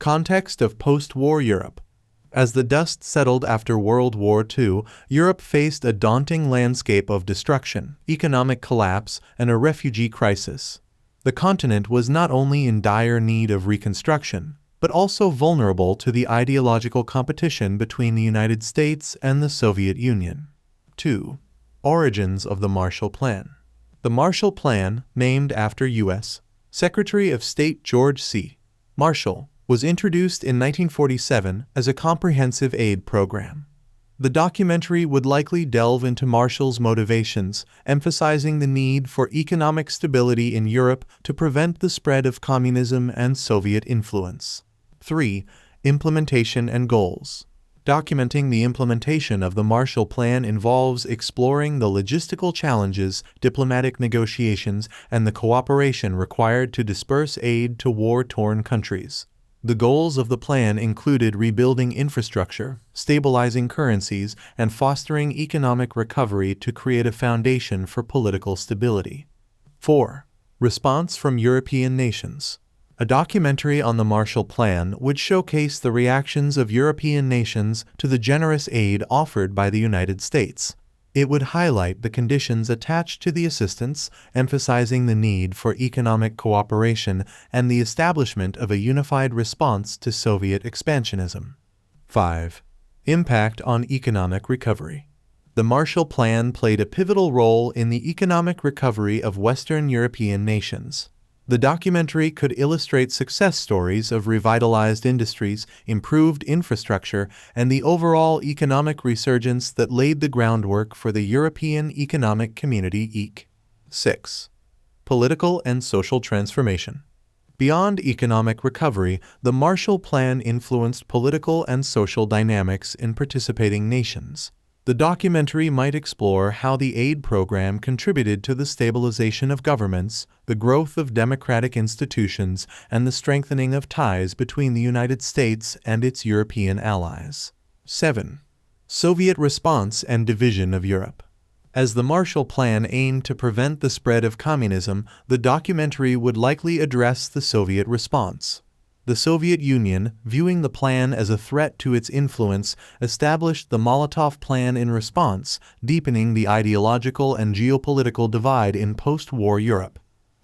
Context of post-war Europe. As the dust settled after World War II, Europe faced a daunting landscape of destruction, economic collapse, and a refugee crisis. The continent was not only in dire need of reconstruction, but also vulnerable to the ideological competition between the United States and the Soviet Union. 2. Origins of the Marshall Plan. The Marshall Plan, named after U.S. Secretary of State George C. Marshall, was introduced in 1947 as a comprehensive aid program. The documentary would likely delve into Marshall's motivations, emphasizing the need for economic stability in Europe to prevent the spread of communism and Soviet influence. 3. Implementation and goals. Documenting the implementation of the Marshall Plan involves exploring the logistical challenges, diplomatic negotiations, and the cooperation required to disperse aid to war-torn countries. The goals of the plan included rebuilding infrastructure, stabilizing currencies, and fostering economic recovery to create a foundation for political stability. 4. Response from European nations. A documentary on the Marshall Plan would showcase the reactions of European nations to the generous aid offered by the United States. It would highlight the conditions attached to the assistance, emphasizing the need for economic cooperation and the establishment of a unified response to Soviet expansionism. 5. Impact on economic recovery. The Marshall Plan played a pivotal role in the economic recovery of Western European nations. The documentary could illustrate success stories of revitalized industries, improved infrastructure, and the overall economic resurgence that laid the groundwork for the European Economic Community (EC). 6. Political and social transformation. Beyond economic recovery, the Marshall Plan influenced political and social dynamics in participating nations. The documentary might explore how the aid program contributed to the stabilization of governments, the growth of democratic institutions, and the strengthening of ties between the United States and its European allies. 7. Soviet response and division of Europe. As the Marshall Plan aimed to prevent the spread of communism, the documentary would likely address the Soviet response. The Soviet Union, viewing the plan as a threat to its influence, established the Molotov Plan in response, deepening the ideological and geopolitical divide in post-war Europe.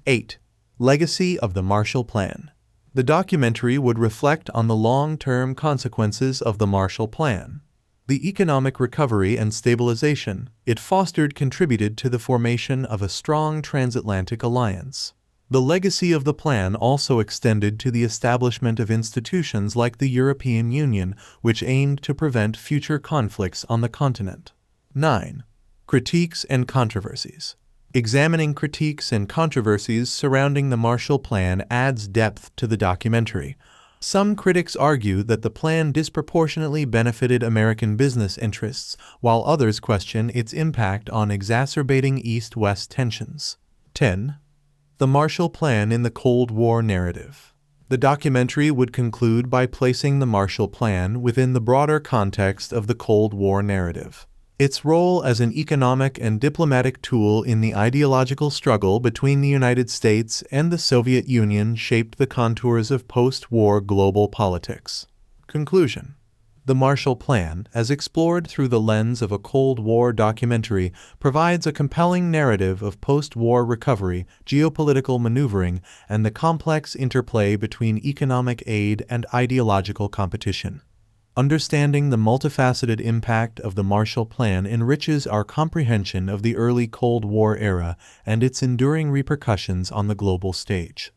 8. Legacy of the Marshall Plan. The documentary would reflect on the long-term consequences of the Marshall Plan. The economic recovery and stabilization it fostered contributed to the formation of a strong transatlantic alliance. The legacy of the plan also extended to the establishment of institutions like the European Union, which aimed to prevent future conflicts on the continent. 9. Critiques and controversies. Examining critiques and controversies surrounding the Marshall Plan adds depth to the documentary. Some critics argue that the plan disproportionately benefited American business interests, while others question its impact on exacerbating East-West tensions. 10. The Marshall Plan in the Cold War narrative. The documentary would conclude by placing the Marshall Plan within the broader context of the Cold War narrative. Its role as an economic and diplomatic tool in the ideological struggle between the United States and the Soviet Union shaped the contours of post-war global politics. Conclusion. The Marshall Plan, as explored through the lens of a Cold War documentary, provides a compelling narrative of post-war recovery, geopolitical maneuvering, and the complex interplay between economic aid and ideological competition. Understanding the multifaceted impact of the Marshall Plan enriches our comprehension of the early Cold War era and its enduring repercussions on the global stage.